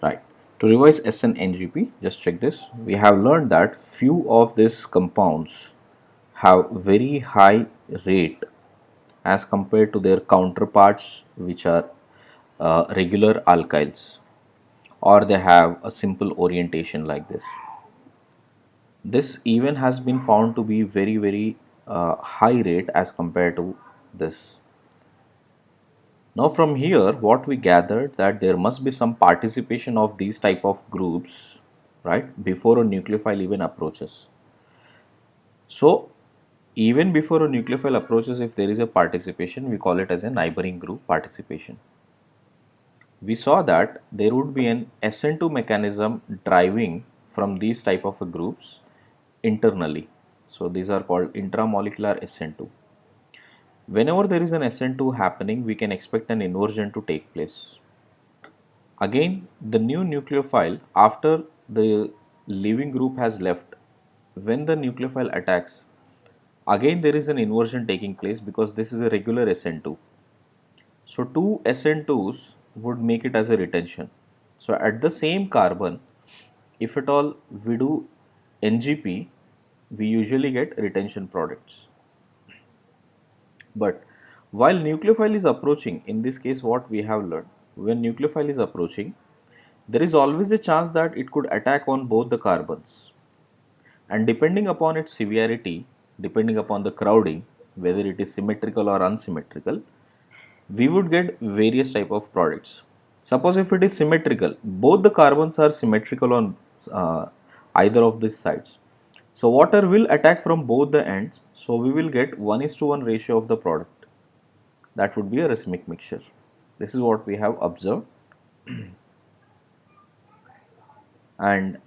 Right. To revise SN-NGP, just check this. We have learned that few of these compounds have very high rate as compared to their counterparts, which are regular alkyls, or they have a simple orientation like this. This even has been found to be very high rate as compared to this. Now from here what we gathered that there must be some participation of these type of groups, right, before a nucleophile even approaches. So even before a nucleophile approaches, if there is a participation, we call it as a neighboring group participation. We saw that there would be an SN2 mechanism driving from these type of groups internally. So these are called intramolecular SN2. Whenever there is an SN2 happening, we can expect an inversion to take place. Again, the new nucleophile after the leaving group has left, when the nucleophile attacks, again there is an inversion taking place because this is a regular SN2. So two SN2s would make it as a retention. So at the same carbon, if at all we do NGP, we usually get retention products. But while nucleophile is approaching, in this case what we have learned, when nucleophile is approaching, there is always a chance that it could attack on both the carbons. And depending upon its severity, depending upon the crowding, whether it is symmetrical or unsymmetrical, we would get various type of products. Suppose if it is symmetrical, both the carbons are symmetrical on either of these sides. So water will attack from both the ends. So we will get 1:1 ratio of the product. That would be a racemic mixture. This is what we have observed. And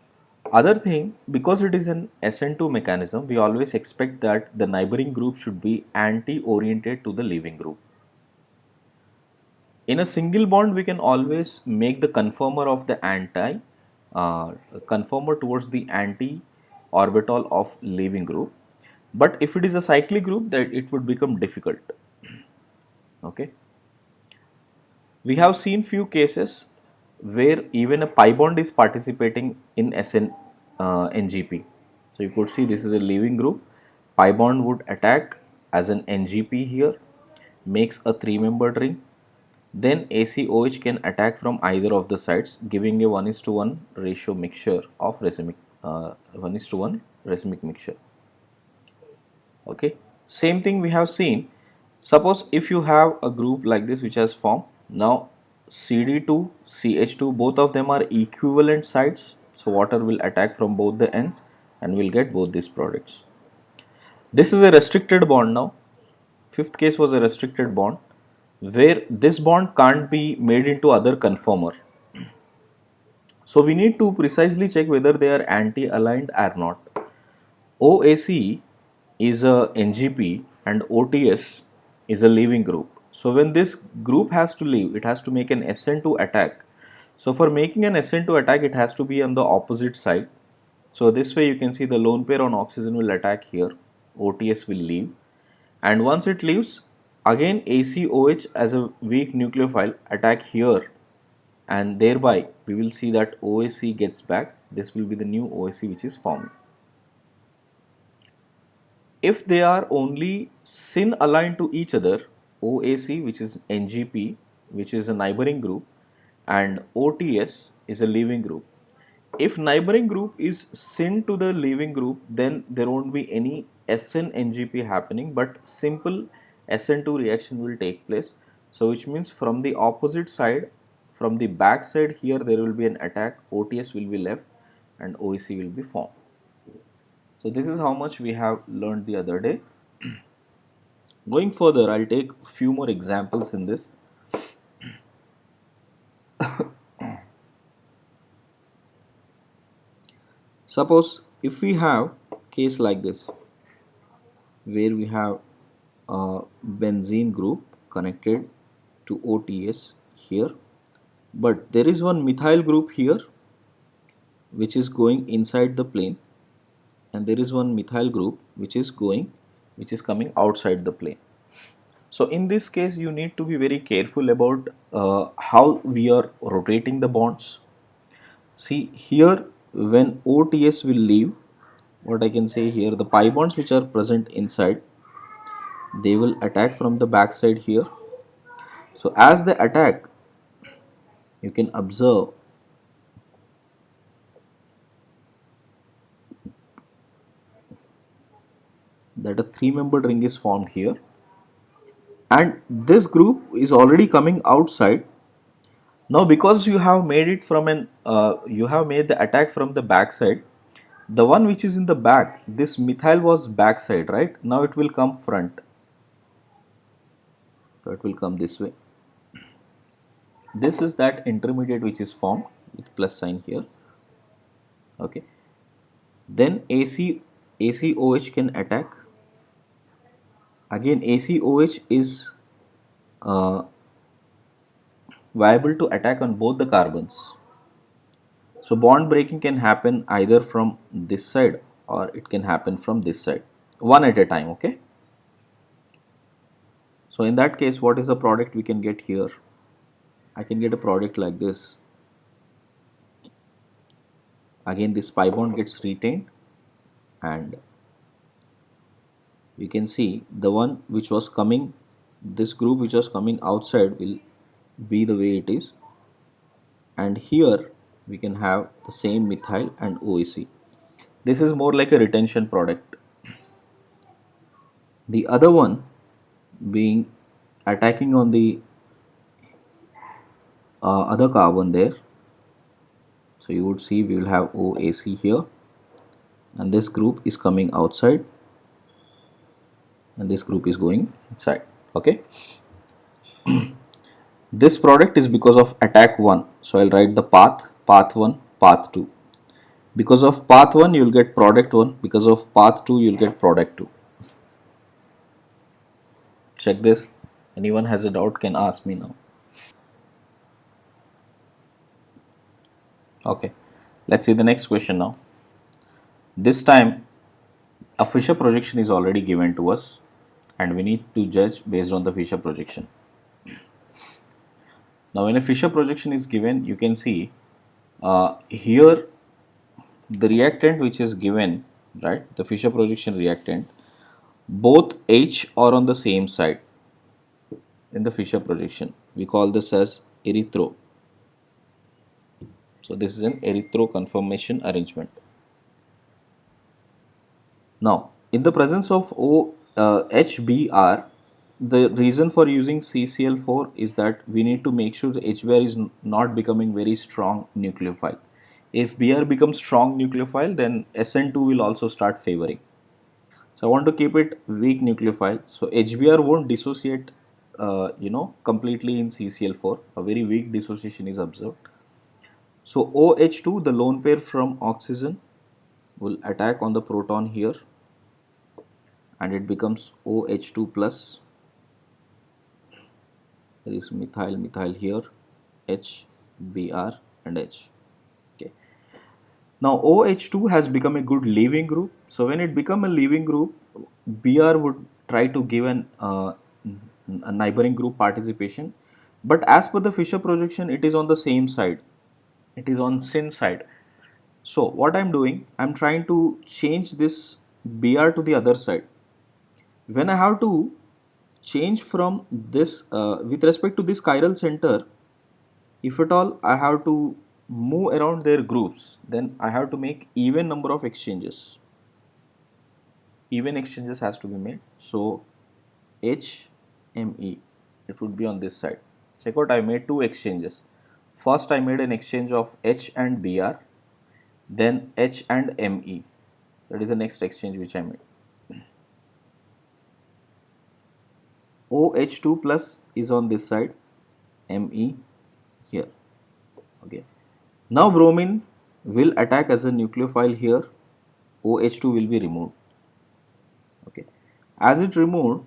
other thing, because it is an SN2 mechanism, we always expect that the neighboring group should be anti-oriented to the leaving group. In a single bond, we can always make the conformer of the conformer towards the anti orbital of leaving group. But if it is a cyclic group, that it would become difficult. Okay. We have seen few cases where even a pi bond is participating in SN NGP. So you could see this is a leaving group. Pi bond would attack as an NGP here, makes a 3-membered ring. Then ACOH can attack from either of the sides, giving a 1:1 ratio mixture of racemic 1:1 racemic mixture. Okay, same thing we have seen. Suppose if you have a group like this which has formed, now CD2, CH2, both of them are equivalent sides, so water will attack from both the ends and we'll get both these products. This is a restricted bond now. Fifth case was a restricted bond where this bond can't be made into other conformer. So we need to precisely check whether they are anti-aligned or not. OAC is a NGP and OTS is a leaving group. So when this group has to leave, it has to make an SN2 attack. So for making an SN2 attack, it has to be on the opposite side. So this way you can see the lone pair on oxygen will attack here, OTS will leave, and once it leaves, again ACOH as a weak nucleophile attack here, and thereby we will see that OAC gets back. This will be the new OAC which is formed. If they are only syn aligned to each other, OAC which is NGP which is a neighboring group and OTS is a leaving group. If neighboring group is syn to the leaving group, then there won't be any SN NGP happening, but simple SN2 reaction will take place. So which means from the opposite side, from the back side here, there will be an attack, OTS will be left and OEC will be formed. So this is how much we have learned the other day. Going further, I'll take few more examples in this. Suppose if we have case like this, where we have a benzene group connected to OTS here, but there is one methyl group here which is going inside the plane, and there is one methyl group which is coming outside the plane. So in this case you need to be very careful about how we are rotating the bonds. See here, when OTS will leave, what I can say here, the pi bonds which are present inside, they will attack from the back side here. So as they attack, you can observe that a three-membered ring is formed here, and this group is already coming outside. Now because you have made it from an you have made the attack from the back side, the one which is in the back, this methyl was back side, right? Now it will come front, so it will come this way. This is that intermediate which is formed with plus sign here. Okay, then ACOH can attack. Again ACOH is uh, viable to attack on both the carbons. So bond breaking can happen either from this side or it can happen from this side, one at a time. Okay, so in that case, what is the product we can get here? I can get a product like this. Again this pi bond gets retained, and you can see the one which was coming, this group which was coming outside will be the way it is, and here we can have the same methyl and OEC. This is more like a retention product. The other one being attacking on the other carbon there. So you would see we will have OAC here, and this group is coming outside and this group is going inside. Okay, this product is because of attack 1, so I'll write the path 1, path 2. Because of path 1 you will get product 1, because of path 2 you will get product 2. Check this. Anyone has a doubt can ask me now. Okay, let's see the next question now. This time a Fisher projection is already given to us and we need to judge based on the Fisher projection. Now when a Fisher projection is given, you can see here the reactant which is given, right, the Fisher projection reactant, both H are on the same side in the Fisher projection. We call this as erythro. So this is an erythro conformation arrangement. Now in the presence of HBr, the reason for using CCl4 is that we need to make sure the HBr is not becoming very strong nucleophile. If Br becomes strong nucleophile, then SN2 will also start favoring. So I want to keep it weak nucleophile. So HBr won't dissociate, completely in CCl4. A very weak dissociation is observed. So OH2, the lone pair from oxygen, will attack on the proton here, and it becomes OH2 plus. There is methyl here, H, Br and H. Okay. Now OH2 has become a good leaving group. So when it become a leaving group, Br would try to give a neighboring group participation. But as per the Fisher projection, it is on the same side. It is on syn side. So what I'm doing, I'm trying to change this Br to the other side. When I have to change from this with respect to this chiral center, if at all I have to move around their groups, then I have to make even number of exchanges. Even exchanges has to be made. So HME, it would be on this side. Check out, I made two exchanges. First I made an exchange of H and Br, then H and Me. That is the next exchange which I made. OH2 plus is on this side, Me here. Okay. Now bromine will attack as a nucleophile here. OH2 will be removed. Okay. As it removed,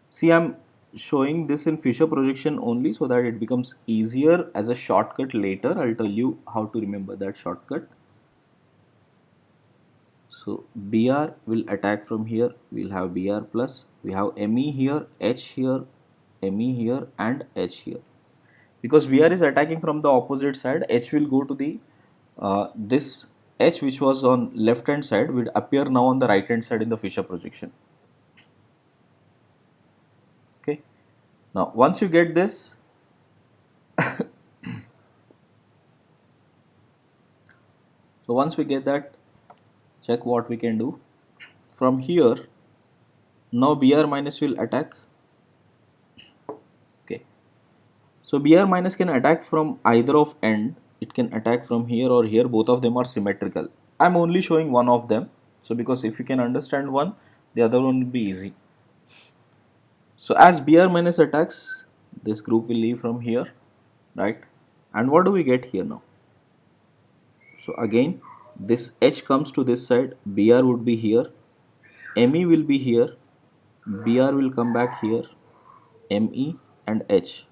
see, I'm showing this in Fisher projection only so that it becomes easier as a shortcut later. I'll tell you how to remember that shortcut. So Br will attack from here. We'll have Br plus. We have Me here, H here, Me here, and H here. Because Br is attacking from the opposite side, H will go to the this H which was on left hand side will appear now on the right hand side in the Fisher projection. Okay. Now once you get this, so once we get that, check what we can do. From here, now Br minus will attack. Okay. So Br minus can attack from either of end. It can attack from here or here. Both of them are symmetrical. I'm only showing one of them. So because if you can understand one, the other one will be easy. So as Br minus attacks, this group will leave from here, right? And what do we get here now? So again, this H comes to this side, Br would be here, Me will be here, Br will come back here, Me and H.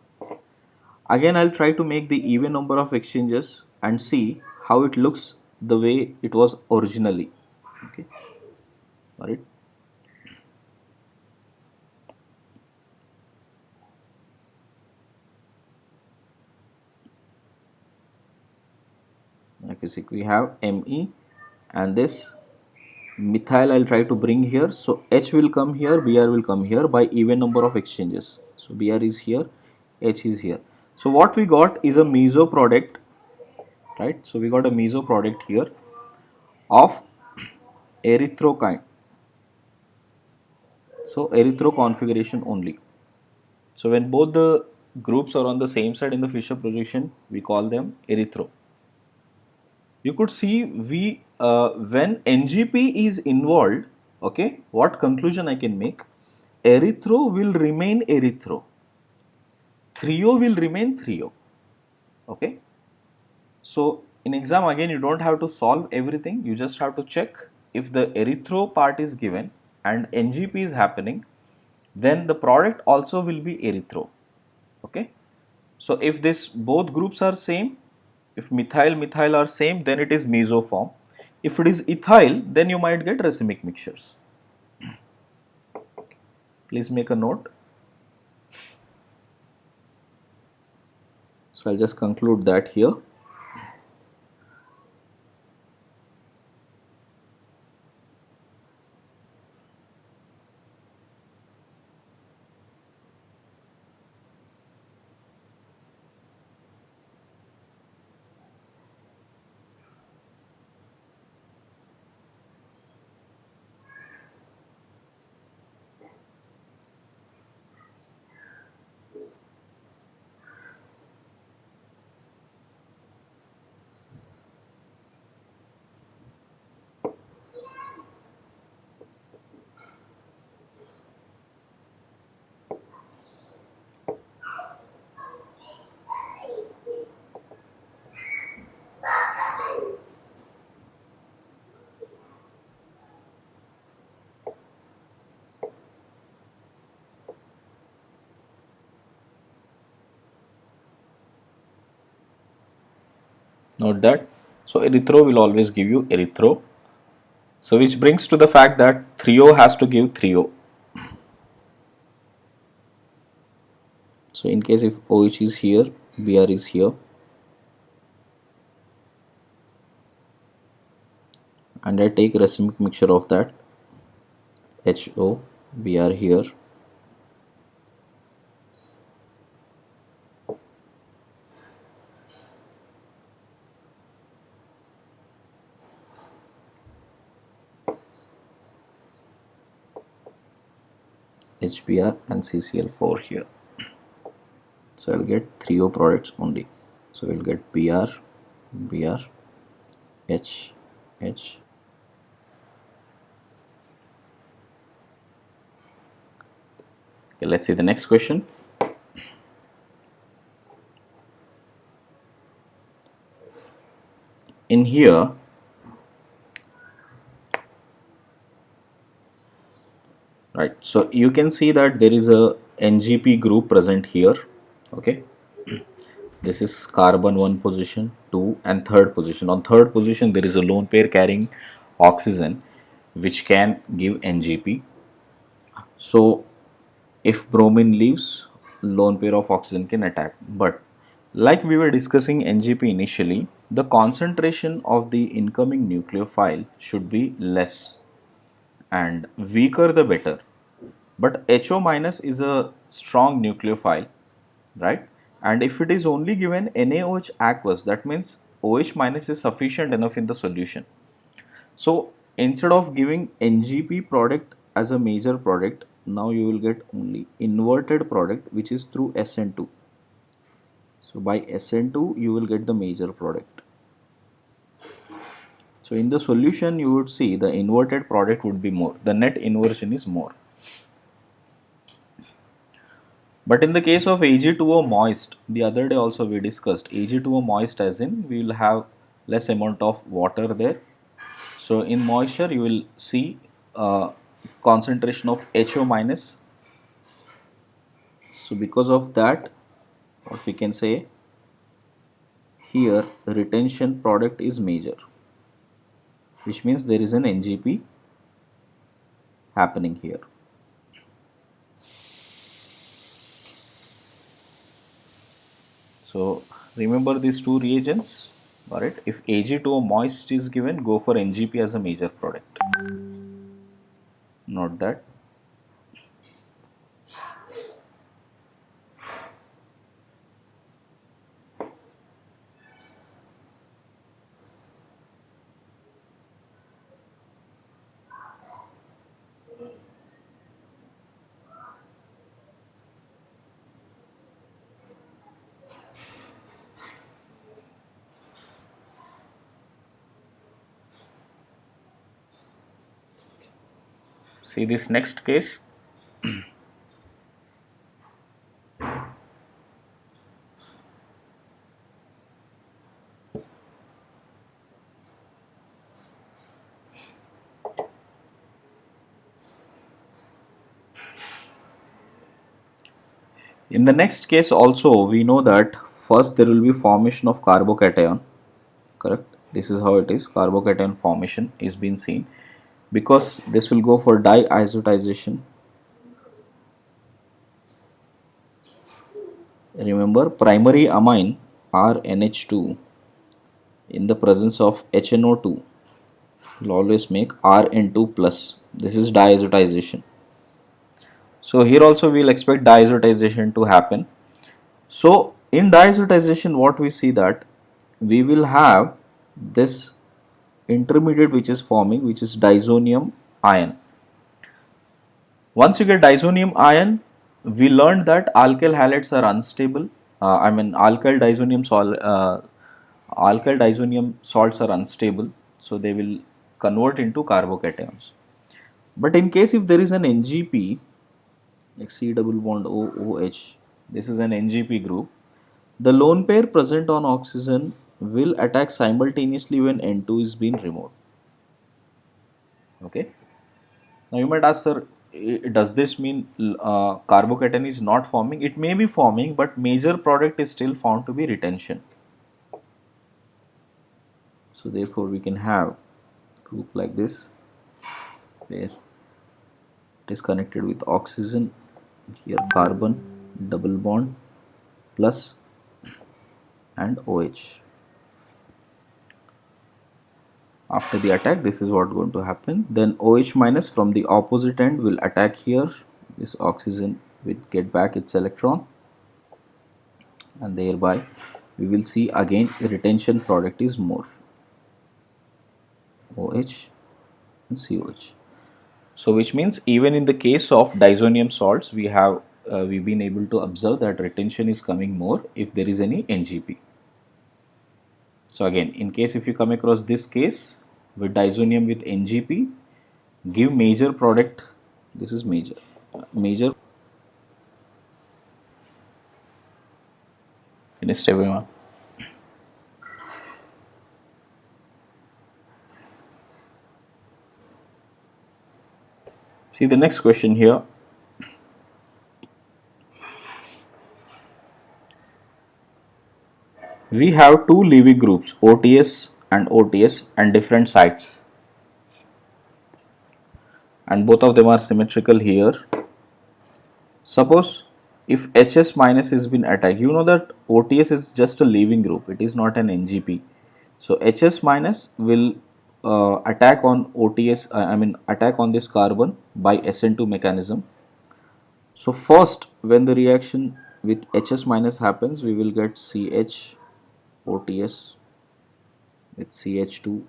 Again, I'll try to make the even number of exchanges and see how it looks the way it was originally. Okay, alright. If you see, we have Me and this methyl I'll try to bring here. So H will come here, Br will come here by even number of exchanges. So Br is here, H is here. So what we got is a meso product, right? So we got a meso product here of erythrokine. So erythro configuration only. So when both the groups are on the same side in the Fisher projection, we call them erythro. You could see when NGP is involved, okay, what conclusion I can make? Erythro will remain erythro. Trio will remain trio. Okay. So in exam again you don't have to solve everything. You just have to check if the erythro part is given and NGP is happening, then the product also will be erythro. Okay. So if this both groups are same, if methyl are same, then it is meso form. If it is ethyl, then you might get racemic mixtures. Please make a note. So I'll just conclude that here. Note that. So erythro will always give you erythro. So which brings to the fact that trio has to give trio. So in case if OH is here, Br is here, and I take racemic mixture of that, HO, Br here, HBr and CCl4 here. So I'll get 3O products only. So we'll get Br, Br, H, H. Okay, let's see the next question. In here, right, so you can see that there is a NGP group present here. Okay, this is carbon 1 position, 2 and 3rd position. On 3rd position there is a lone pair carrying oxygen which can give NGP. So if bromine leaves, lone pair of oxygen can attack. But like we were discussing NGP initially, the concentration of the incoming nucleophile should be less and weaker the better. But HO minus is a strong nucleophile, right? And if it is only given NaOH aqueous, that means OH minus is sufficient enough in the solution. So instead of giving NGP product as a major product, now you will get only inverted product which is through SN2. So by SN2 you will get the major product. So in the solution you would see the inverted product would be more, the net inversion is more. But in the case of Ag2O moist, the other day also we discussed Ag2O moist, as in we will have less amount of water there. So in moisture you will see concentration of HO minus. So because of that, what we can say here, retention product is major, which means there is an NGP happening here. So remember these two reagents. Alright, if Ag2O moist is given, go for NGP as a major product. Note that. See this next case. In the next case also, we know that first there will be formation of carbocation, correct? This is how it is, carbocation formation is being seen, because this will go for diazotization. Remember, primary amine RNH2 in the presence of HNO2 will always make RN2 plus. This is diazotization. So here also we will expect diazotization to happen. So in diazotization, what we see that we will have this intermediate which is forming, which is disonium ion. Once you get disonium ion, we learned that alkyl halides are unstable. Alkyl disonium salts are unstable, so they will convert into carbocations. But in case if there is an NGP, like C double bond OOH, this is an NGP group, the lone pair present on oxygen will attack simultaneously when N2 is being removed. Okay. Now you might ask, sir, does this mean carbocation is not forming? It may be forming, but major product is still found to be retention. So therefore we can have group like this, where it is connected with oxygen, here carbon, double bond, plus and OH. After the attack, this is what is going to happen. Then OH minus from the opposite end will attack here. This oxygen will get back its electron, and thereby we will see again the retention product is more, OH and COH. So which means even in the case of disonium salts, we've been able to observe that retention is coming more if there is any NGP. So again, in case if you come across this case with disonium with NGP, give major product. This is major. Finished, everyone? See the next question here. We have two leaving groups, OTS and different sites, and both of them are symmetrical here. Suppose if HS minus has been attacked, you know that OTS is just a leaving group, it is not an NGP. So HS minus will attack on OTS, I mean attack on this carbon by SN2 mechanism. So first, when the reaction with HS minus happens, we will get CH OTS with CH2,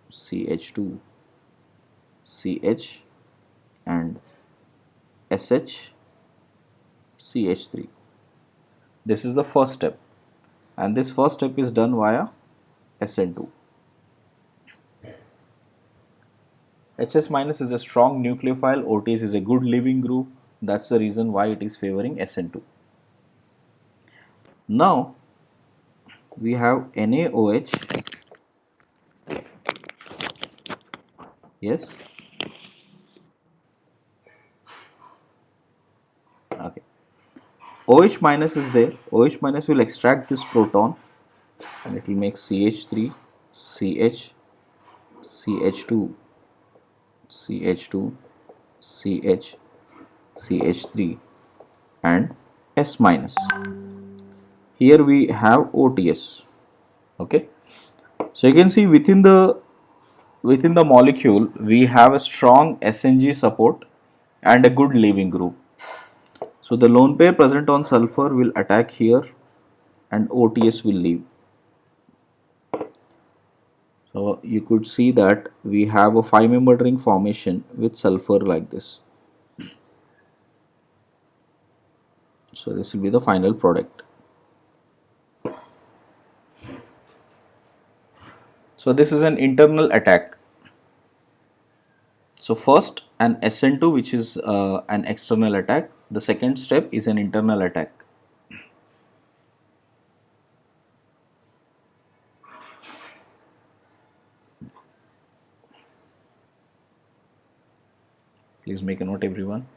CH2, CH and SH, CH3. This is the first step, and this first step is done via SN2. HS minus is a strong nucleophile, OTS is a good leaving group. That's the reason why it is favoring SN2. Now we have NaOH. Yes. Okay. OH minus is there. OH minus will extract this proton and it will make CH3, CH, CH2, CH2, CH, CH3 and S minus. Here we have OTS. Okay. So you can see within the molecule we have a strong SNG support and a good leaving group. So the lone pair present on sulfur will attack here and OTS will leave. So you could see that we have a 5-membered ring formation with sulfur like this. So this will be the final product. So this is an internal attack. So first an SN2, which is an external attack. The second step is an internal attack. Please make a note, everyone.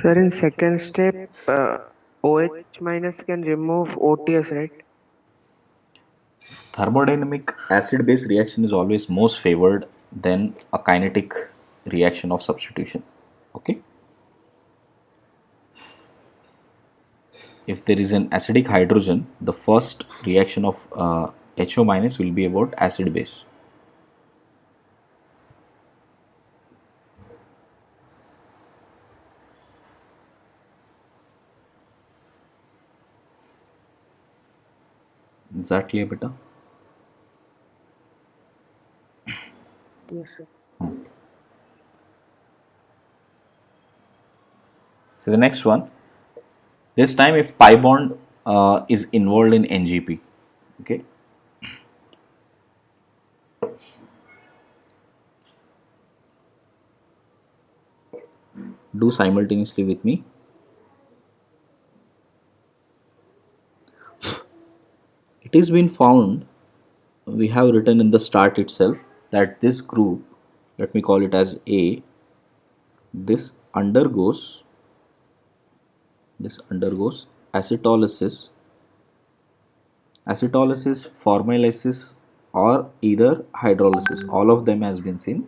Sir, in second step, OH minus can remove OTS, right? Thermodynamic acid-base reaction is always most favored than a kinetic reaction of substitution. Okay. If there is an acidic hydrogen, the first reaction of HO minus will be about acid base. Is that clear, beta? Yes, sir. So the next one, this time if pi bond is involved in NGP, okay. Do simultaneously with me. It has been found, we have written in the start itself that this group, let me call it as A, this undergoes acetylosis, formolysis or either hydrolysis. All of them has been seen.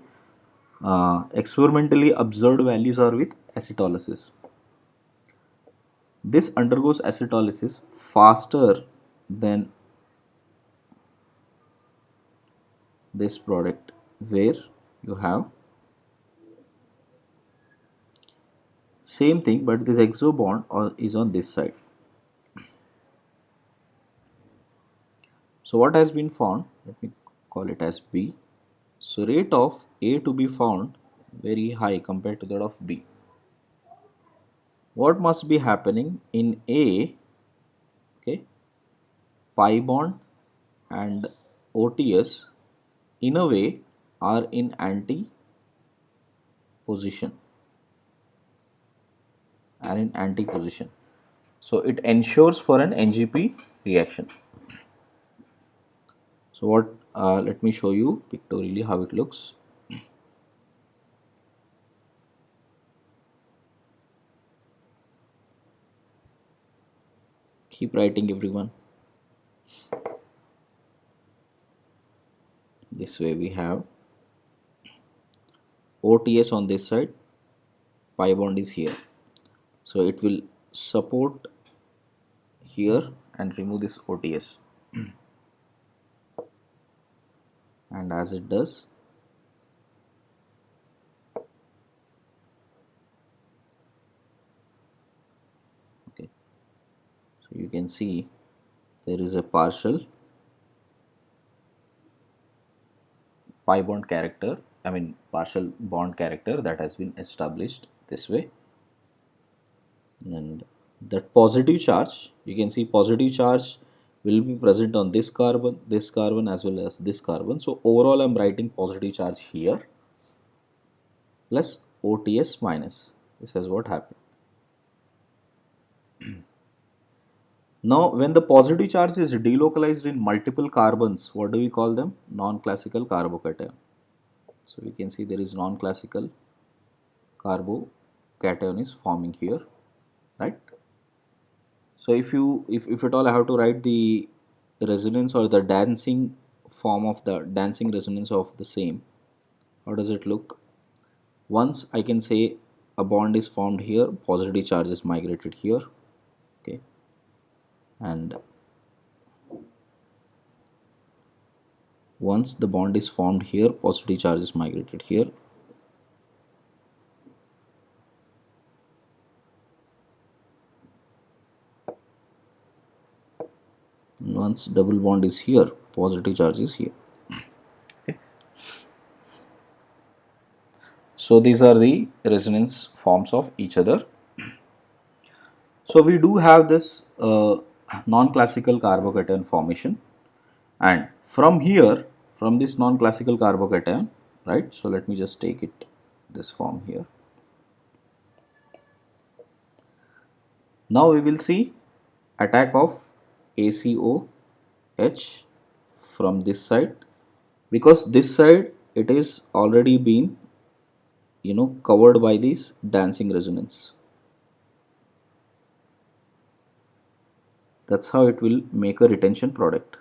Experimentally observed values are with acetylosis. This undergoes acetylosis faster than this product where you have same thing but this exo bond is on this side. So what has been found, let me call it as B. So rate of A to be found very high compared to that of B. What must be happening in A, okay, pi bond and OTS in a way are in anti position, so it ensures for an NGP reaction. So what, let me show you pictorially how it looks. Keep writing, everyone. this way we have OTS on this side, pi bond is here, so it will support here and remove this OTS, and as it does, okay, so you can see there is a partial pi bond character, I mean partial bond character that has been established this way. And that positive charge, you can see positive charge will be present on this carbon as well as this carbon. So overall I'm writing positive charge here plus OTS minus. This is what happened. Now when the positive charge is delocalized in multiple carbons, what do we call them? Non-classical carbocation. So we can see there is non-classical carbocation is forming here, right? So if at all I have to write the resonance or the dancing form of the dancing resonance of the same, how does it look? Once I can say a bond is formed here, positive charge is migrated here, okay, and once the bond is formed here, positive charge is migrated here. And once double bond is here, positive charge is here. So these are the resonance forms of each other. So we do have this non-classical carbocation formation, and from here, from this non-classical carbocation, right? So let me just take it this form here. Now we will see attack of ACOH from this side, because this side it is already been covered by this dancing resonance. That's how it will make a retention product.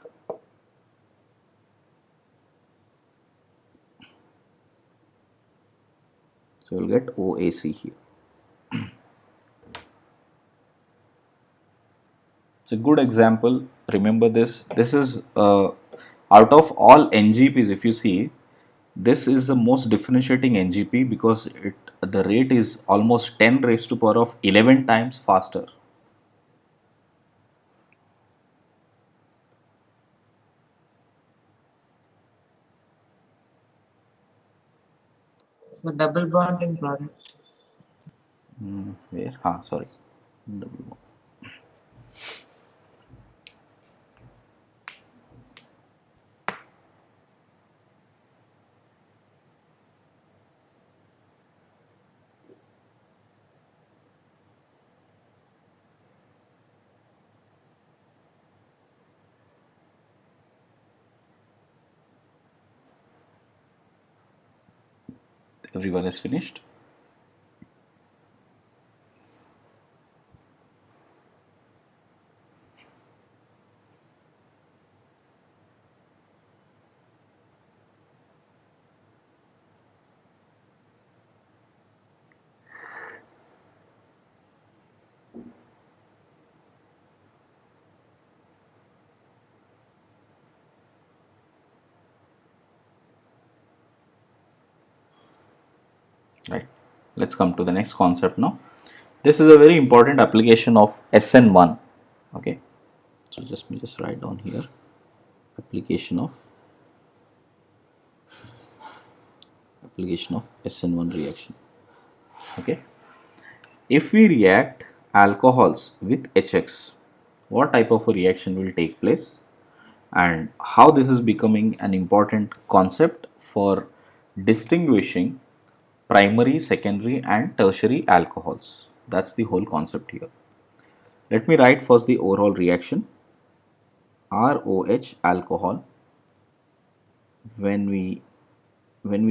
So you'll get OAC here. It's a good example. Remember this. This is out of all NGPs, if you see, this is the most differentiating NGP because the rate is almost 10 raised to power of 11 times faster. So double bond in product. Where? Sorry. Double bond. Everyone is finished. Right, let's come to the next concept now. This is a very important application of SN1. Okay, so just write down here application of SN1 reaction. Okay, if we react alcohols with HX, what type of a reaction will take place, and how this is becoming an important concept for distinguishing primary, secondary and tertiary alcohols. That's the whole concept here. Let me write first the overall reaction. ROH alcohol, when we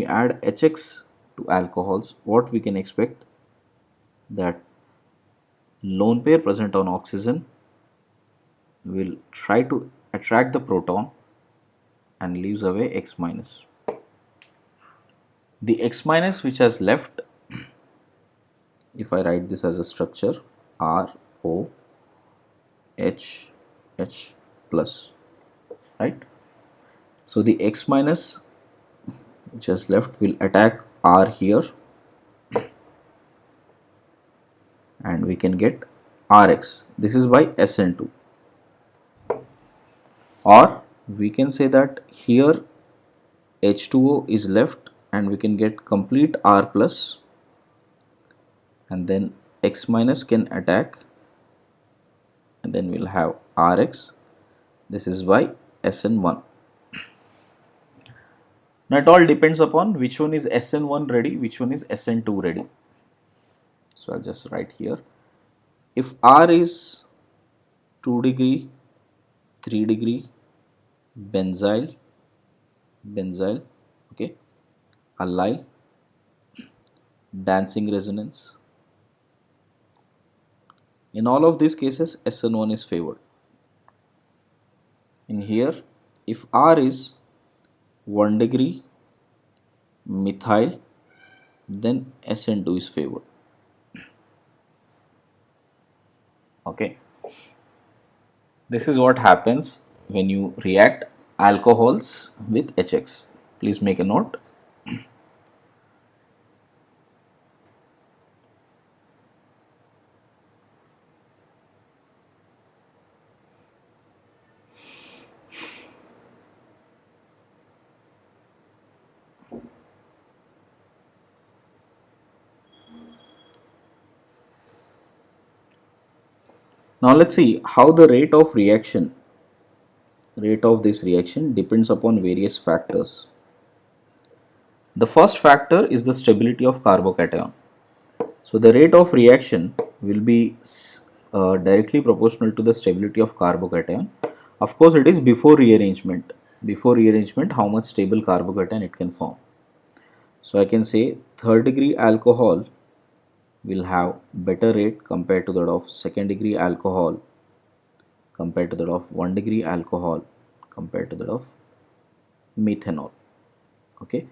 add HX to alcohols, what we can expect, that lone pair present on oxygen will try to attract the proton and leaves away X minus. The X minus which has left, if I write this as a structure, R O H H plus, right? So the X minus which has left will attack R here, and we can get Rx. This is by SN2. Or we can say that here H2O is left and we can get complete R plus, and then X minus can attack, and then we'll have Rx. This is by SN1. Now it all depends upon which one is SN1 ready, which one is SN2 ready. So I'll just write here. If R is 2 degree, 3 degree, benzyl, okay, allyl, dancing resonance. In all of these cases, SN1 is favored. In here, if R is 1 degree, methyl, then SN2 is favored. Okay. This is what happens when you react alcohols with HX. Please make a note. Now let's see how the rate of this reaction depends upon various factors. The first factor is the stability of carbocation. So the rate of reaction will be directly proportional to the stability of carbocation. Of course, it is before rearrangement. Before rearrangement, how much stable carbocation it can form. So I can say third degree alcohol will have better rate compared to that of second degree alcohol, compared to that of 1 degree alcohol, compared to that of methanol. Okay.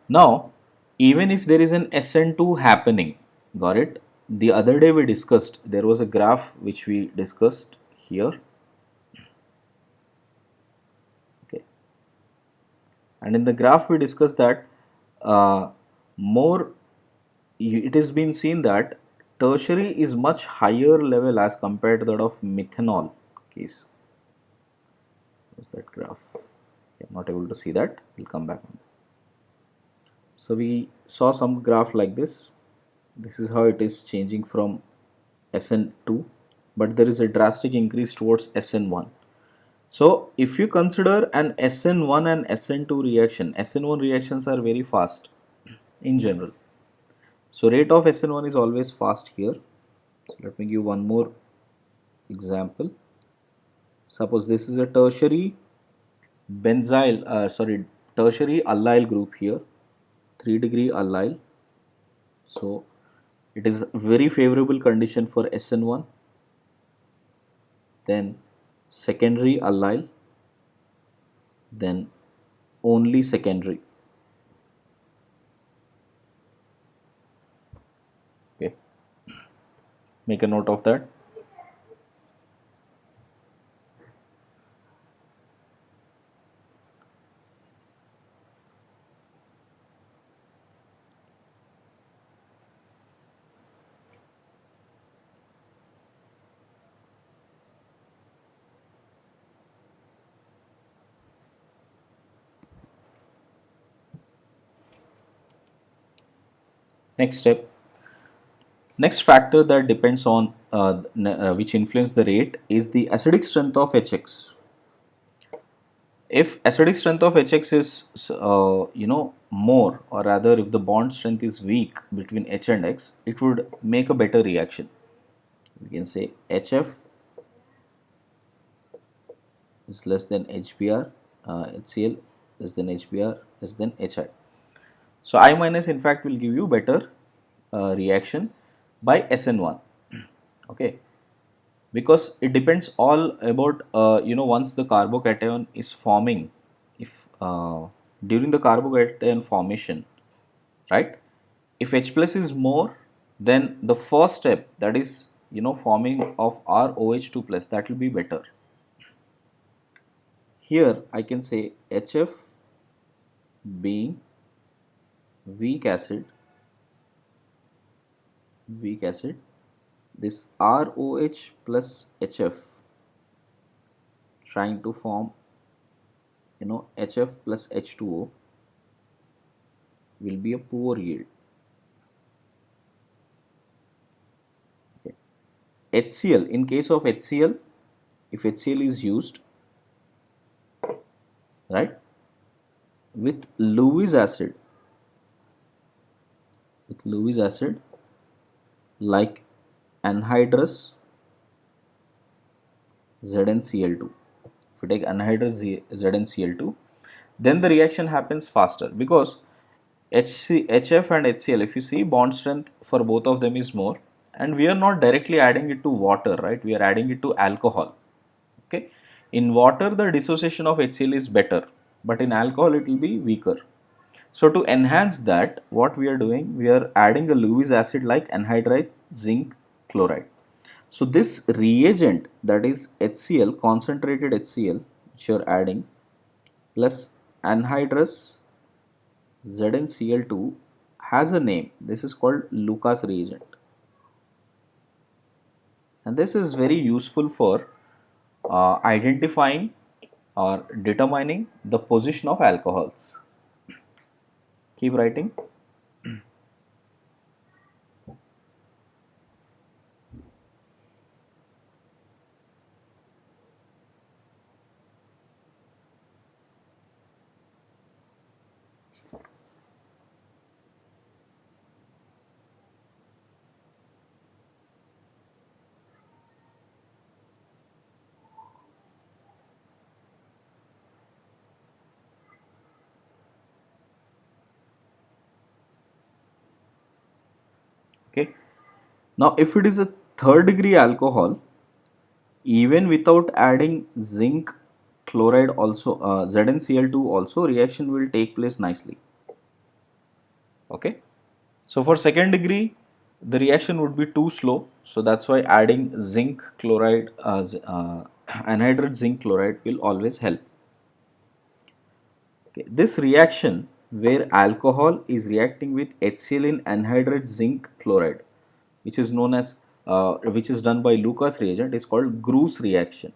Now, even if there is an SN2 happening, got it? The other day we discussed, there was a graph which we discussed here. Okay. And in the graph we discussed that it has been seen that tertiary is much higher level as compared to that of methanol case. What's that graph? I'm not able to see that. We'll come back on that. So we saw some graph like this. This is how it is changing from SN2, but there is a drastic increase towards SN1. So if you consider an SN1 and SN2 reaction, SN1 reactions are very fast in general. So rate of SN1 is always fast here. So let me give one more example. Suppose this is a tertiary tertiary allyl group here, 3 degree allyl. So it is very favorable condition for SN1. Then secondary allyl, then only secondary. Okay, make a note of that. Next factor that depends on which influence the rate is the acidic strength of HX. If acidic strength of HX is more, or rather if the bond strength is weak between H and X, it would make a better reaction. We can say HF is less than HBr, HCl less than HBr, less than HI. So I minus in fact will give you better reaction by SN1. Okay, because it depends all about once the carbocation is forming, if during the carbocation formation, right, if H plus is more, then the first step, that is, forming of ROH2 plus, that will be better. Here I can say HF being weak acid, this ROH plus HF trying to form, HF plus H2O will be a poor yield. Okay. HCl, in case of HCl, if HCl is used, right, with Lewis acid, like anhydrous ZnCl2. If you take anhydrous ZnCl2, then the reaction happens faster, because HF and HCl, if you see, bond strength for both of them is more, and we are not directly adding it to water, right? We are adding it to alcohol. Okay, in water the dissociation of HCl is better, but in alcohol it will be weaker. So to enhance that, what we are doing, we are adding a Lewis acid like anhydrous zinc chloride. So this reagent, that is HCl, concentrated HCl, which you are adding, plus anhydrous ZnCl2 has a name. This is called Lucas reagent. And this is very useful for identifying or determining the position of alcohols. Keep writing. Okay. Now, if it is a third degree alcohol, even without adding zinc chloride also, ZnCl2 also, reaction will take place nicely. Okay. So for second degree, the reaction would be too slow. So that's why adding zinc chloride, anhydrous zinc chloride will always help. Okay. This reaction where alcohol is reacting with HCl in anhydrous zinc chloride, which is known as, which is done by Lucas reagent, is called Groves reaction.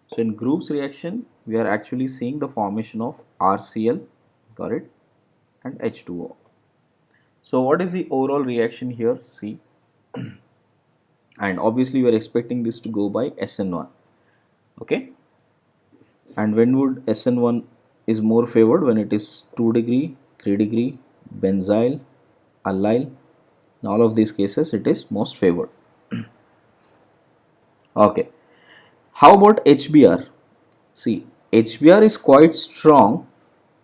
So in Groves reaction, we are actually seeing the formation of RCl, got it, and H2O. So what is the overall reaction here? See, and obviously we are expecting this to go by SN1. Okay, and when would SN1 is more favored? When it is 2 degree, 3 degree, benzyl, allyl. In all of these cases it is most favored. Okay, how about HBr? See, HBr is quite strong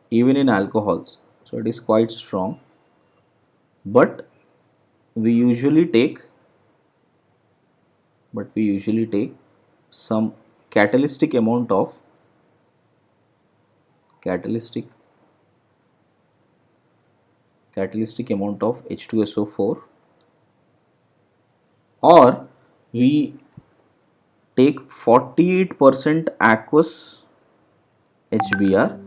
even in alcohols, so it is quite strong, but we usually take some catalytic amount of H2SO4, or we take 48% aqueous HBr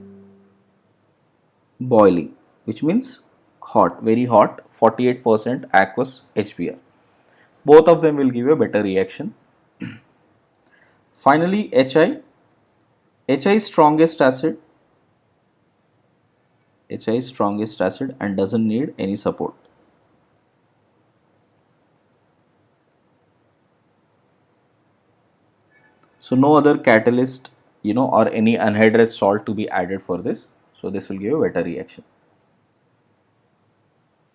boiling, which means hot, very hot, 48% aqueous HBr. Both of them will give a better reaction. Finally, HI. HI is strongest acid. HI is strongest acid and doesn't need any support. So no other catalyst, or any anhydrous salt to be added for this. So this will give a better reaction.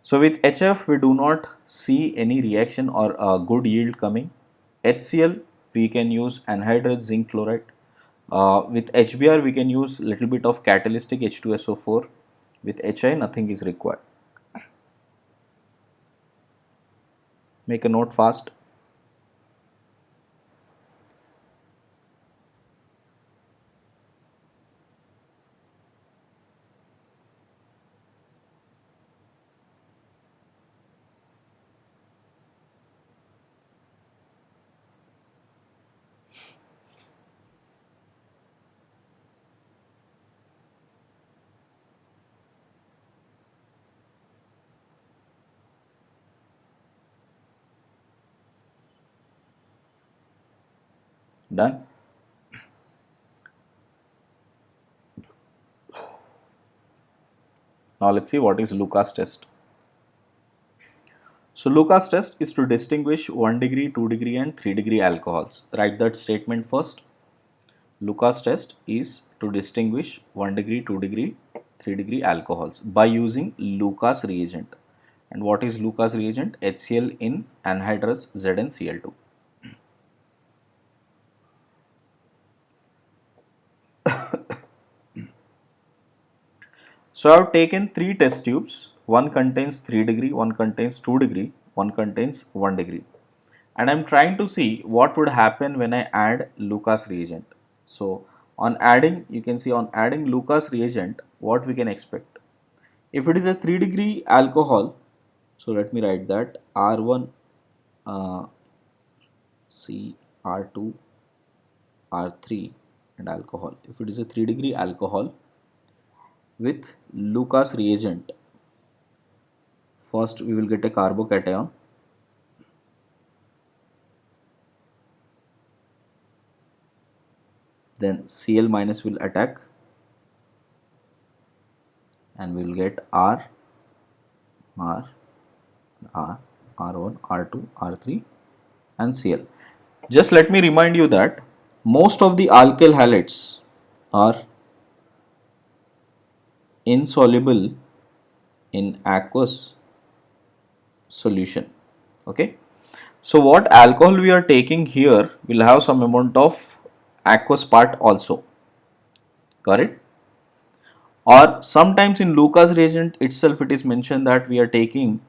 So with HF, we do not see any reaction or a good yield coming. HCl, we can use anhydrous zinc chloride. With HBr, we can use little bit of catalytic H2SO4. With HI, nothing is required. Make a note fast. Done. Now let's see what is Lucas test. So Lucas test is to distinguish 1 degree, 2 degree and 3 degree alcohols. Write that statement first. Lucas test is to distinguish 1 degree, 2 degree, 3 degree alcohols by using Lucas reagent. And what is Lucas reagent? HCl in anhydrous ZnCl2. So I have taken 3 test tubes. One contains 3 degree, one contains 2 degree, one contains 1 degree. And I am trying to see what would happen when I add Lucas reagent. So on adding, you can see on adding Lucas reagent, what we can expect. If it is a 3 degree alcohol, so let me write that R1 C R2 R3 and alcohol. If it is a 3 degree alcohol with Lucas reagent, first we will get a carbocation, then Cl minus will attack and we will get R, R1, R2, R3 and Cl. Just let me remind you that most of the alkyl halides are insoluble in aqueous solution. Okay. So what alcohol we are taking here will have some amount of aqueous part also. Correct? Or sometimes in Lucas reagent itself it is mentioned that we are taking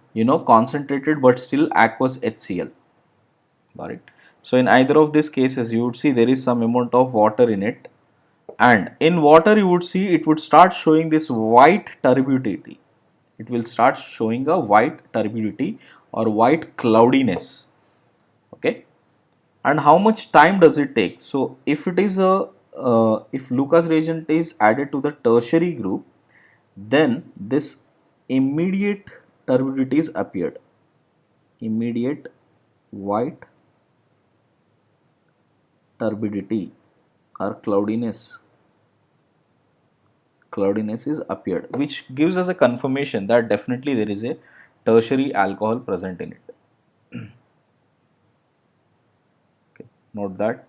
concentrated but still aqueous HCl. Got it? So in either of these cases you would see there is some amount of water in it, and in water you would see it would start showing this white turbidity. It will start showing a white turbidity or white cloudiness. Okay, and how much time does it take? So if it is a if Lucas reagent is added to the tertiary group, then this immediate turbidity is appeared, immediate white turbidity or cloudiness is appeared, which gives us a confirmation that definitely there is a tertiary alcohol present in it. Okay, note that.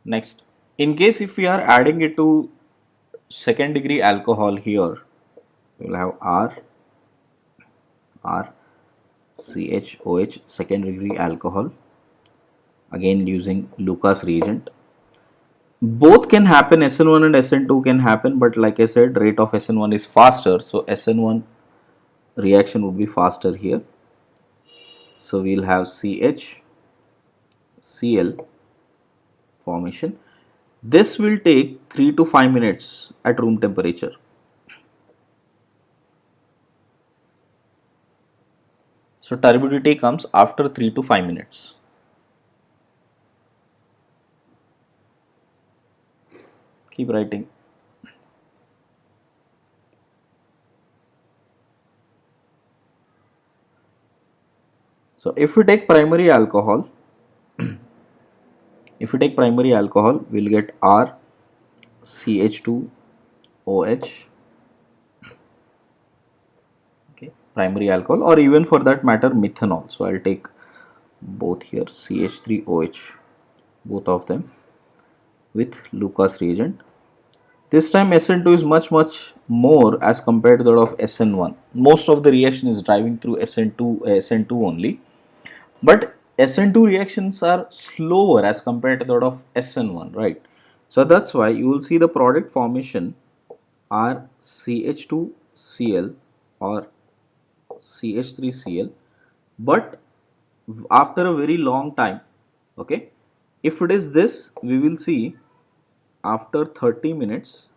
Next, in case if we are adding it to second degree alcohol, here we will have R CHOH second degree alcohol, again using Lucas reagent. Both can happen, SN1 and SN2 can happen, but like I said, rate of SN1 is faster, so SN1 reaction would be faster here. So we'll have CHCl formation. This will take 3 to 5 minutes at room temperature. So turbidity comes after 3 to 5 minutes. Keep writing. So if we take primary alcohol, we'll get R CH2OH, okay, primary alcohol, or even for that matter methanol. So I'll take both here, CH3OH, both of them with Lucas reagent. This time SN2 is much more as compared to that of SN1. Most of the reaction is driving through SN2 only, but SN2 reactions are slower as compared to that of SN1, right? So that's why you will see the product formation are CH2Cl or CH3Cl, but after a very long time. Okay, if it is this, we will see after 30 minutes,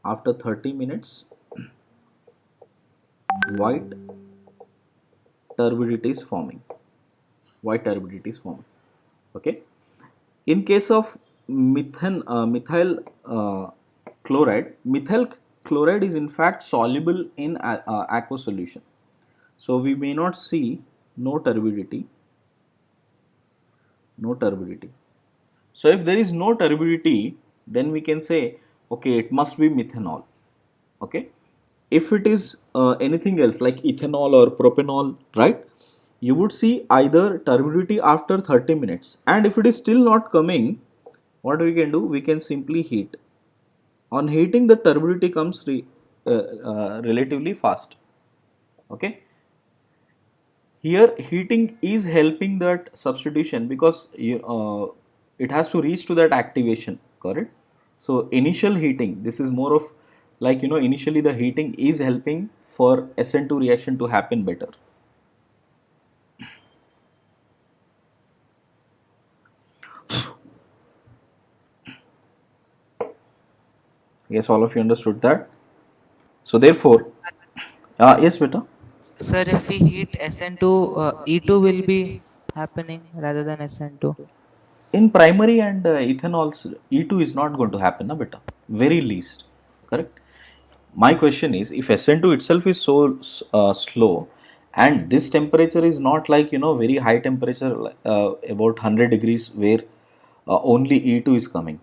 after 30 minutes, white turbidity is forming. White turbidity is forming. Okay. In case of methyl chloride, methyl chloride is in fact soluble in aqueous solution. So we may not see no turbidity, no turbidity. So if there is no turbidity, then we can say, okay, it must be methanol. Okay. If it is anything else like ethanol or propanol, right, you would see either turbidity after 30 minutes, and if it is still not coming, what we can do, we can simply heat. On heating, the turbidity comes relatively fast. Okay, here heating is helping that substitution because it has to reach to that activation, correct? So initial heating, this is more of like, initially the heating is helping for SN2 reaction to happen better. Yes, all of you understood that. So therefore, yes, beta. Sir, if we heat SN2, E2 will be happening rather than SN2. In primary and ethanols, E2 is not going to happen, na beta. Very least, correct? My question is, if SN2 itself is so slow, and this temperature is not like, very high temperature, about 100 degrees, where only E2 is coming.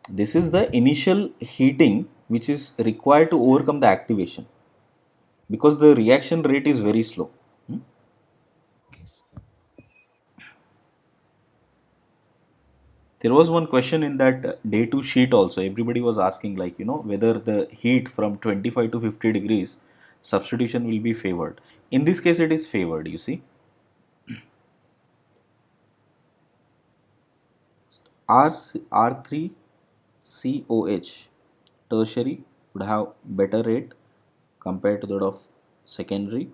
This is the initial heating which is required to overcome the activation, because the reaction rate is very slow. Hmm? Yes. There was one question in that day 2 sheet also. Everybody was asking, like, whether the heat from 25 to 50 degrees substitution will be favored. In this case, it is favored, you see. R3COH tertiary would have better rate compared to that of secondary,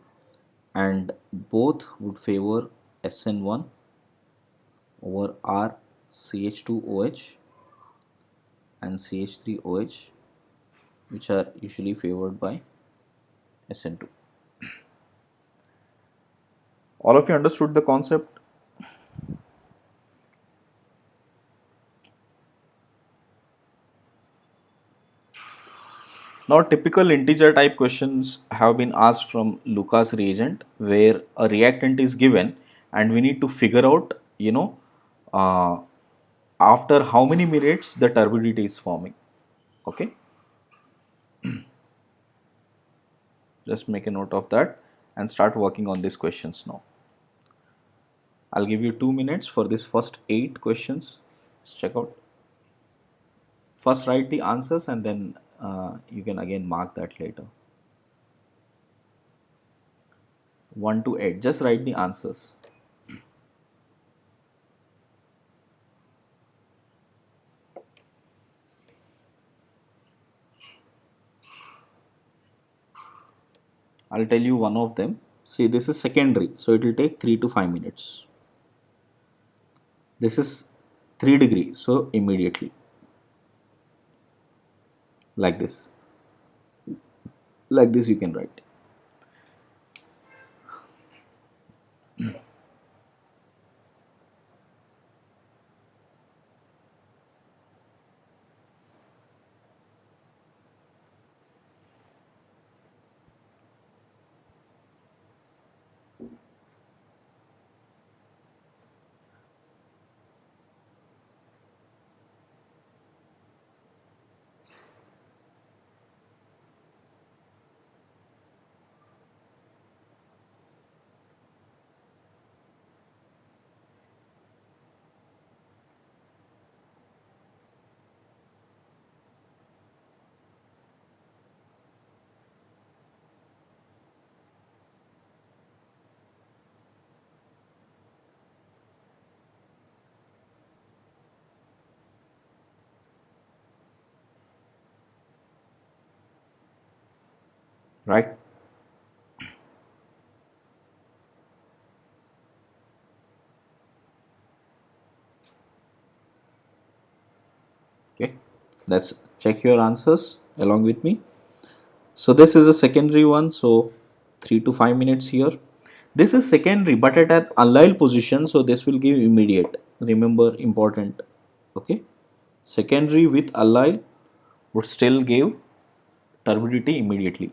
and both would favor SN1 over RCH2OH and CH3OH, which are usually favored by SN2. All of you understood the concept? Now, typical integer type questions have been asked from Lucas reagent, where a reactant is given and we need to figure out, uh, after how many minutes the turbidity is forming. Okay, just make a note of that and start working on these questions now. I'll give you 2 minutes for this first 8 questions. Let's check out. First, write the answers and then you can again mark that later. 1 to 8, just write the answers. I'll tell you one of them. See, this is secondary, so it will take 3 to 5 minutes. This is 3 degree, so immediately, like this. Like this you can write. Right? Okay, let's check your answers along with me. So this is a secondary one, so 3 to 5 minutes here. This is secondary but at an allyl position, so this will give immediate. Remember, important. Okay, secondary with allyl would still give turbidity immediately.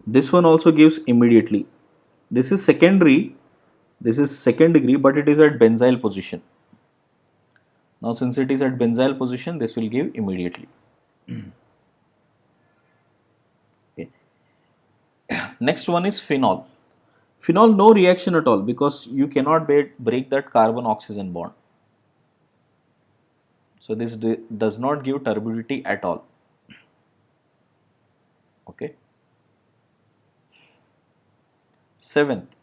This one also gives immediately. This is secondary, this is second degree, but it is at benzyl position. Now since it is at benzyl position, this will give immediately. Okay. Next one is phenol. Phenol, no reaction at all because you cannot break that carbon oxygen bond. So this does not give turbidity at all. Okay. Seventh,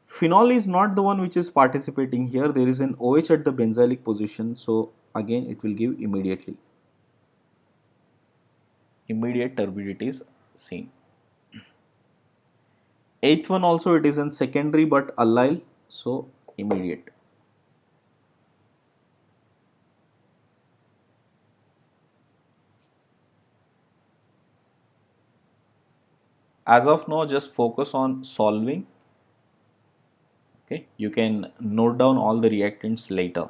phenol is not the one which is participating here. There is an OH at the benzylic position, so again it will give immediately. Immediate turbidity is seen. Eighth one also, it is in secondary but allyl, so immediate. As of now, just focus on solving. Okay, you can note down all the reactants later.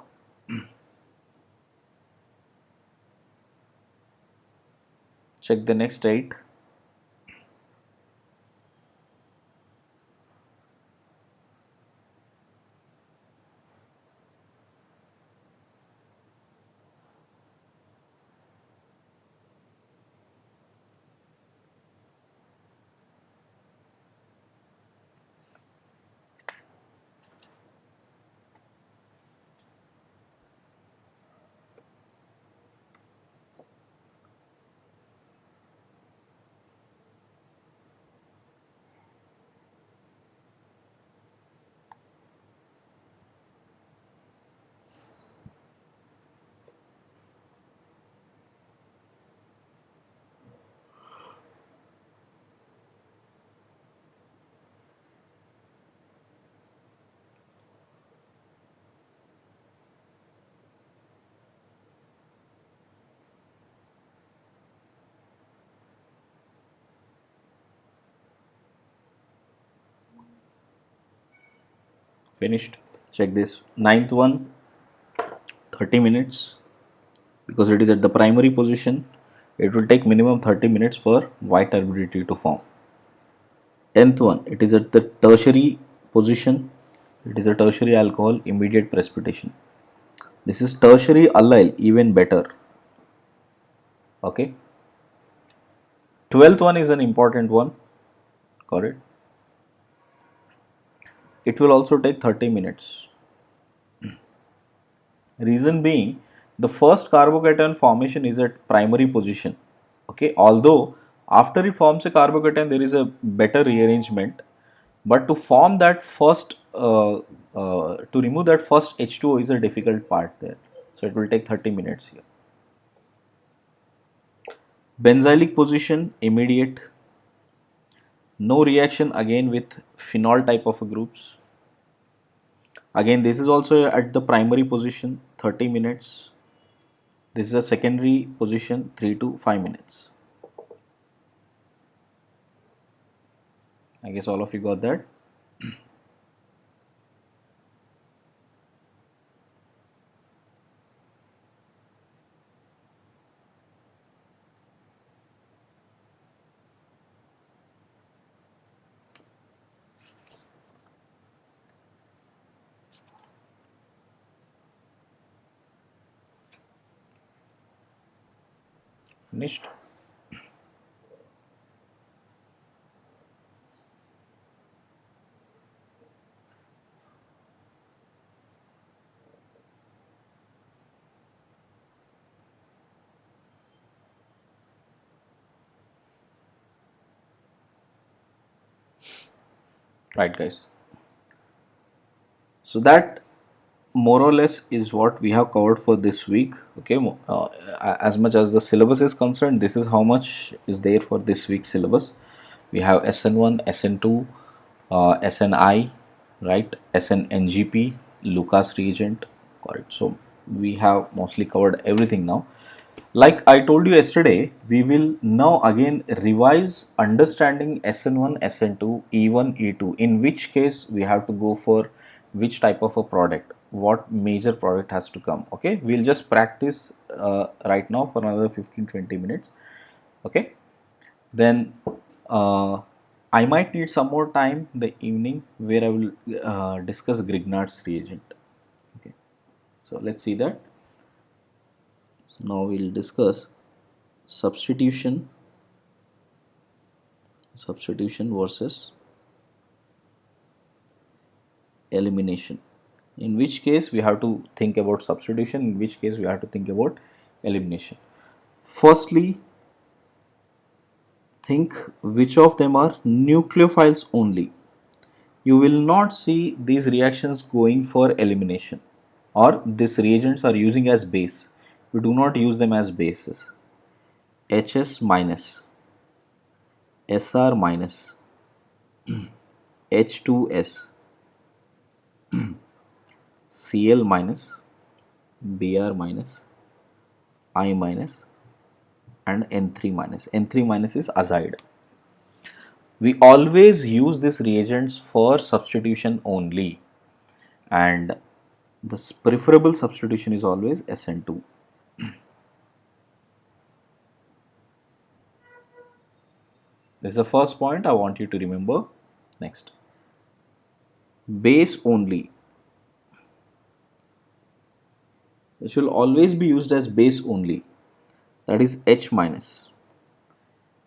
Check the next 8. Finished. Check this. Ninth one, 30 minutes. Because it is at the primary position, it will take minimum 30 minutes for white turbidity to form. 10th one, it is at the tertiary position. It is a tertiary alcohol, immediate precipitation. This is tertiary allyl, even better. Okay. 12th one is an important one. Got it? It will also take 30 minutes. Reason being, the first carbocation formation is at primary position. Okay, although after it forms a carbocation, there is a better rearrangement, but to form that first, to remove that first H2O is a difficult part there. So it will take 30 minutes here. Benzylic position, immediate. No reaction again with phenol type of groups. Again, this is also at the primary position, 30 minutes. This is a secondary position, 3 to 5 minutes. I guess all of you got that. Finished. Right, guys. So that more or less is what we have covered for this week. Okay, as much as the syllabus is concerned, this is how much is there for this week's syllabus. We have SN1, SN2, SNI, right, SNNGP, Lucas reagent. Got it. So we have mostly covered everything now. Like I told you yesterday, we will now again revise understanding SN1, SN2, E1, E2, in which case we have to go for which type of a product, what major product has to come. Okay, we'll just practice right now for another 15-20 minutes. Okay, then I might need some more time in the evening where I will discuss Grignard's reagent. Okay, so let's see that. So now we'll discuss substitution versus elimination, in which case we have to think about substitution, in which case we have to think about elimination. Firstly, think which of them are nucleophiles only. You will not see these reactions going for elimination, or these reagents are using as base. We do not use them as bases. HS minus, SR minus, H2S, Cl minus, Br minus, I minus, and N3 minus. N3 minus is azide. We always use these reagents for substitution only, and the preferable substitution is always SN2. This is the first point I want you to remember. Next, base only. This will always be used as base only, that is H minus.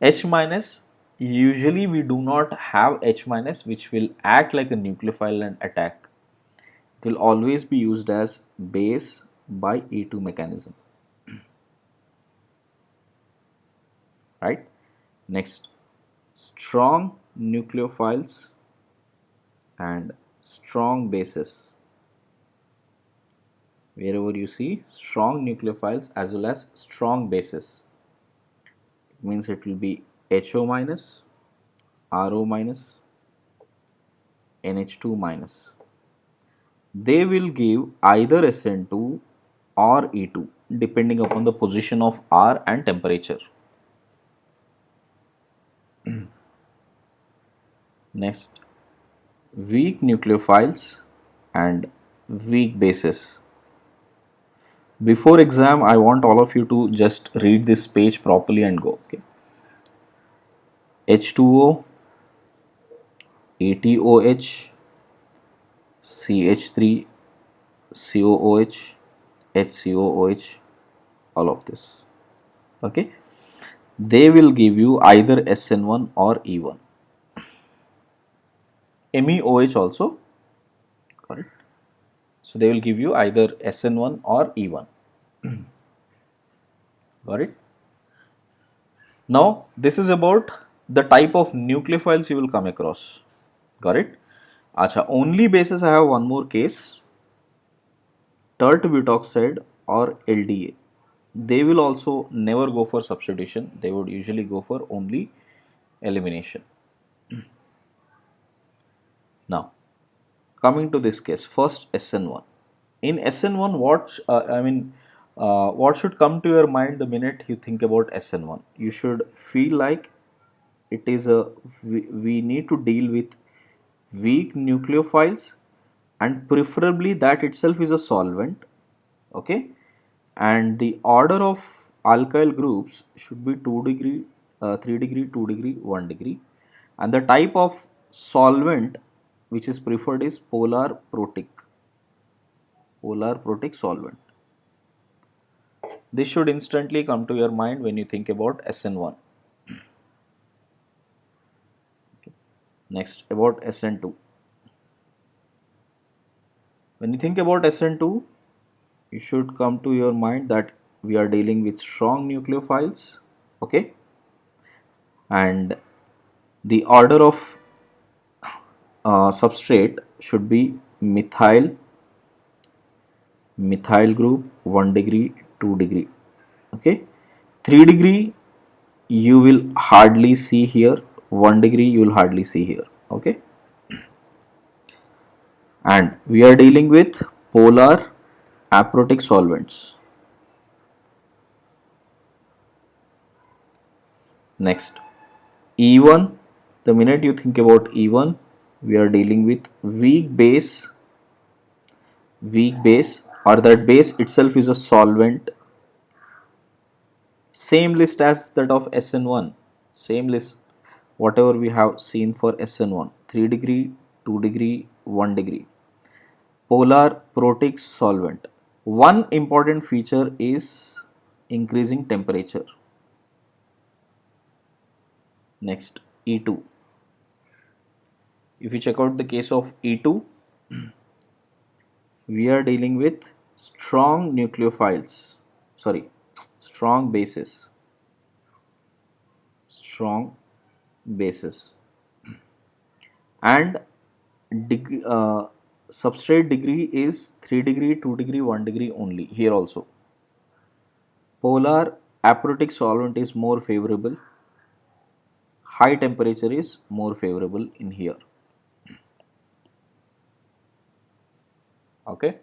H minus, usually we do not have H minus which will act like a nucleophile and attack. It will always be used as base by E2 mechanism. Right? Next, strong nucleophiles and strong bases. Wherever you see strong nucleophiles as well as strong bases, it means it will be HO minus, RO minus, NH2 minus. They will give either SN2 or E2 depending upon the position of R and temperature. Next, weak nucleophiles and weak bases. Before exam, I want all of you to just read this page properly and go. Okay. H2O, ATOH, CH3, COOH, HCOOH, all of this. Okay. They will give you either SN1 or E1. MEOH also, correct? So they will give you either SN1 or E1. Got it? Now this is about the type of nucleophiles you will come across. Got it? Acha, only basis I have one more case, tert butoxide or LDA. They will also never go for substitution. They would usually go for only elimination. Now, coming to this case, first SN1. In SN1, what should come to your mind the minute you think about SN1? You should feel like it is we need to deal with weak nucleophiles, and preferably that itself is a solvent. Okay, and the order of alkyl groups should be 2 degree, 3 degree, 2 degree, 1 degree, and the type of solvent which is preferred is polar protic solvent. This should instantly come to your mind when you think about SN1. Okay. Next, about SN2. When you think about SN2, you should come to your mind that we are dealing with strong nucleophiles. Okay, and the order of substrate should be methyl group, 1 degree, 2 degree. Okay, 3 degree you will hardly see here, 1 degree you will hardly see here. Okay, and we are dealing with polar aprotic solvents. Next, E1, the minute you think about E1, we are dealing with weak base, or that base itself is a solvent. Same list as that of SN1, same list whatever we have seen for SN1, 3 degree, 2 degree, 1 degree. Polar protic solvent. One important feature is increasing temperature. Next, E2. If you check out the case of E2, we are dealing with strong nucleophiles, sorry, strong bases, strong bases, and substrate degree is 3 degree, 2 degree, 1 degree only here also. Polar aprotic solvent is more favorable, high temperature is more favorable in here. Okay.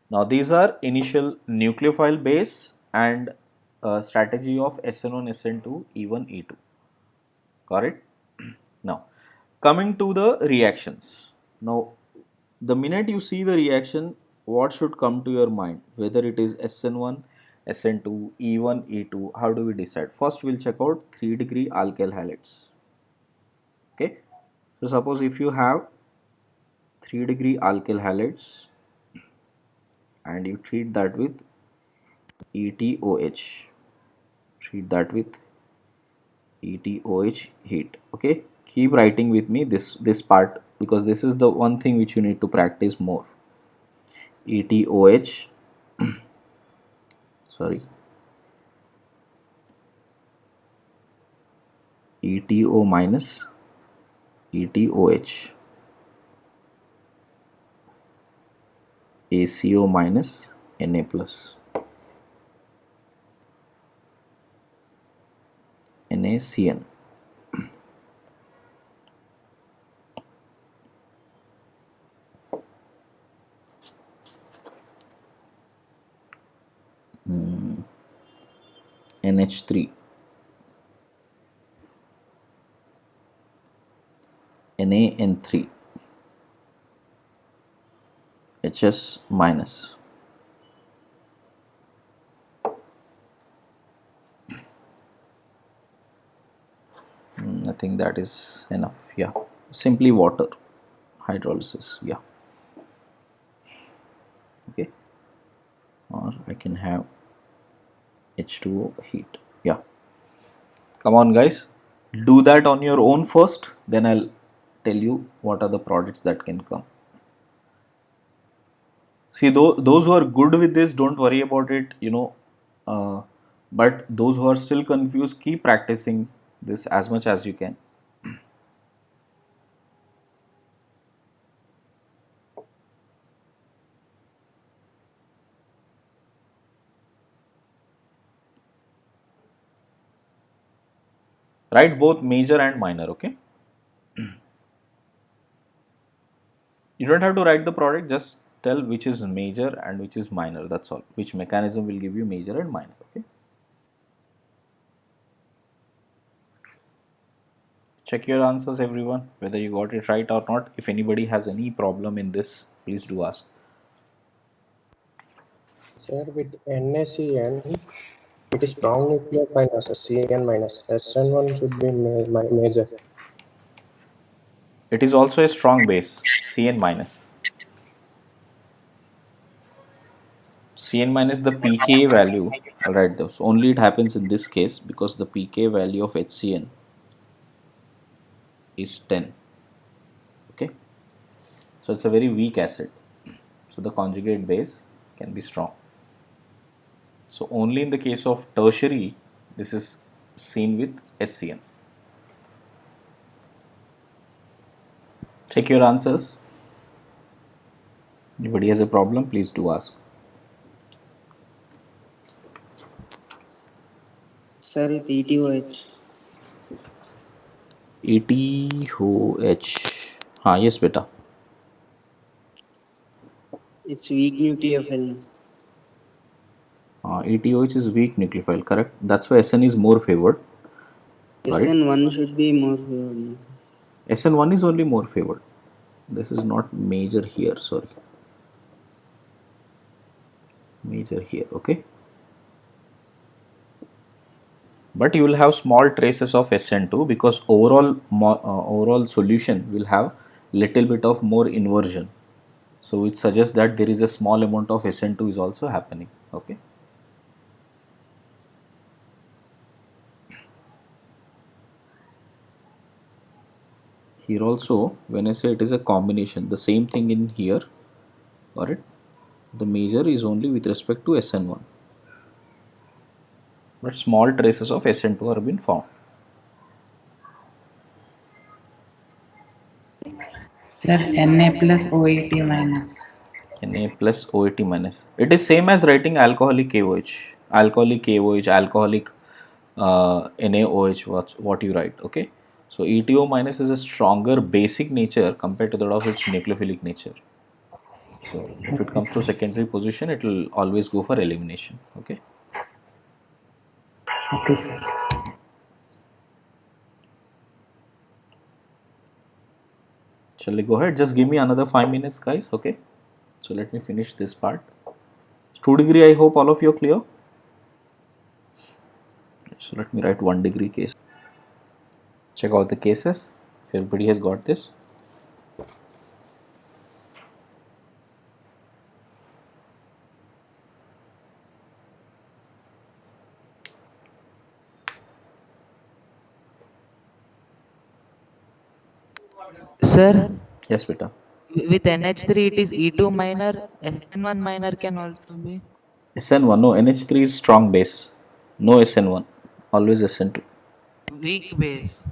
Now these are initial nucleophile base and strategy of SN1, SN2, E1, E2. Got it? Now coming to the reactions. Now the minute you see the reaction, what should come to your mind? Whether it is SN1, SN2, E1, E2, how do we decide? First we'll check out 3 degree alkyl halides. Okay. So suppose if you have 3 degree alkyl halides and you treat that with ETOH, treat that with ETOH heat. Okay, keep writing with me this part, because this is the one thing which you need to practice more. ETOH, sorry, ETO minus ETOH, ACO minus Na plus, NaCN. NH3, NaN3, HS minus. I think that is enough. Yeah, simply water hydrolysis. Yeah, okay, or I can have H2O heat. Yeah, come on guys, do that on your own first, then I'll tell you what are the products that can come. See, those who are good with this, don't worry about it, but those who are still confused, keep practicing this as much as you can. Write both major and minor, okay? You don't have to write the product, just tell which is major and which is minor, that's all. Which mechanism will give you major and minor, okay? Check your answers everyone, whether you got it right or not. If anybody has any problem in this, please do ask. Sir, with NaCN, it is strong nuclear minus CN minus. SN1 should be major. It is also a strong base, Cn minus. Cn minus, the pKa value, alright, so only it happens in this case because the pKa value of HCN is 10. Okay, so it's a very weak acid, so the conjugate base can be strong. So only in the case of tertiary this is seen with HCN. Check your answers. Anybody has a problem, please do ask. Sir, with ETOH. ETOH. हाँ, yes beta. It's weak nucleophile. ETOH is weak nucleophile, correct? That's why SN is more favored, right? SN1 should be more favored. SN1 is only more favored. This is not major here, sorry. Major here, okay? But you will have small traces of SN2 because overall solution will have little bit of more inversion. So which suggests that there is a small amount of SN2 is also happening, okay? Here also, when I say it is a combination, the same thing in here, got it? The major is only with respect to SN1. But small traces of SN2 are been found. Sir, Na plus OAT minus. Na plus OAT minus. It is same as writing alcoholic KOH. Alcoholic KOH, alcoholic NaOH, what you write, okay? So ETO minus is a stronger basic nature compared to that of its nucleophilic nature. So if it comes to secondary position, it will always go for elimination, okay? Okay, sir. Shall we go ahead? Just give me another 5 minutes, guys, okay? So let me finish this part. 2 degree, I hope all of you are clear. So let me write 1 degree case. Check out the cases if everybody has got this. Sir, Yes, beta. with NH3 it is E2 minor, SN1 minor can also be. SN1, no, NH3 is strong base. No SN1, always SN2. Weak base.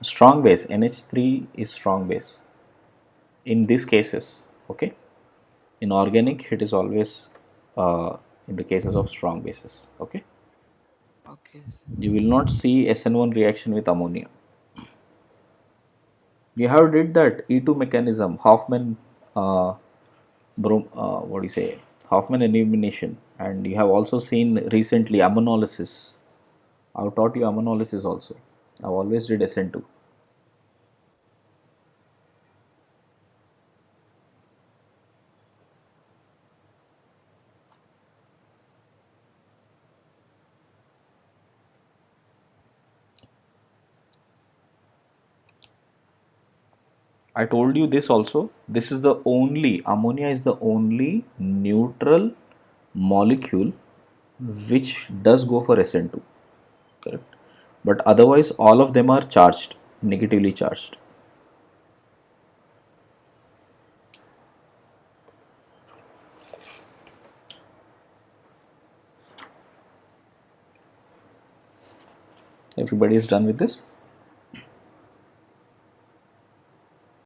Strong base, NH3 is strong base. In these cases, okay? In organic, it is always in the cases of strong bases, okay? Okay. You will not see SN1 reaction with ammonia. You have did that E2 mechanism, Hoffman, what do you say, Hoffman elimination, and you have also seen recently ammonolysis. I've taught you ammonolysis also. I've always did SN2. I told you this also. This is the only, ammonia is the only neutral molecule which does go for SN2, correct? But otherwise, all of them are charged, negatively charged. Everybody is done with this?